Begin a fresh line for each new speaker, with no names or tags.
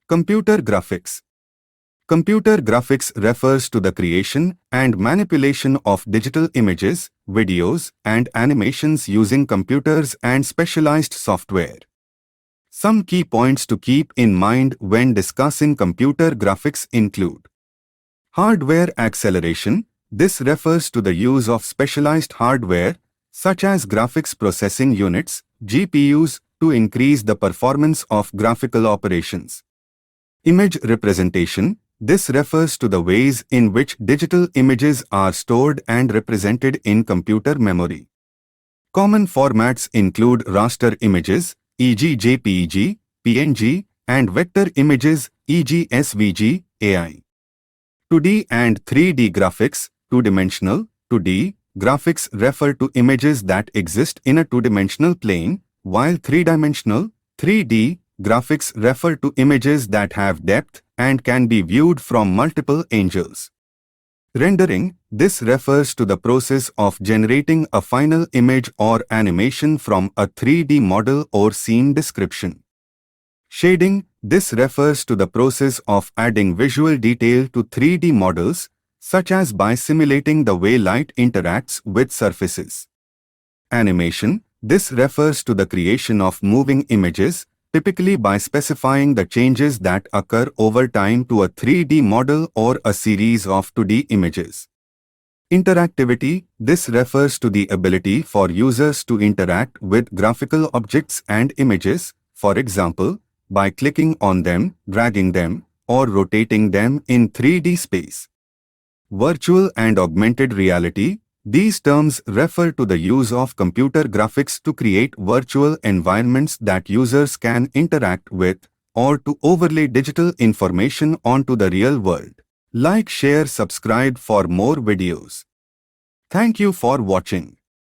Computer graphics. Computer graphics refers to the creation and manipulation of digital images, videos, and animations using computers and specialized software. Some key points to keep in mind when discussing computer graphics include hardware acceleration. This refers to the use of specialized hardware, such as graphics processing units, GPUs, to increase the performance of graphical operations. Image representation. This refers to the ways in which digital images are stored and represented in computer memory. Common formats include raster images, e.g. JPEG, PNG, and vector images, e.g. SVG, AI. 2D and 3D graphics. Two-dimensional, 2D, graphics refer to images that exist in a two-dimensional plane, while three-dimensional, 3D, graphics refer to images that have depth and can be viewed from multiple angles. Rendering. This refers to the process of generating a final image or animation from a 3D model or scene description. Shading. This refers to the process of adding visual detail to 3D models, such as by simulating the way light interacts with surfaces. Animation. This refers to the creation of moving images, typically by specifying the changes that occur over time to a 3D model or a series of 2D images. Interactivity. This refers to the ability for users to interact with graphical objects and images, for example, by clicking on them, dragging them, or rotating them in 3D space. Virtual and augmented reality. These terms refer to the use of computer graphics to create virtual environments that users can interact with, or to overlay digital information onto the real world. Like, share, subscribe for more videos. Thank you for watching.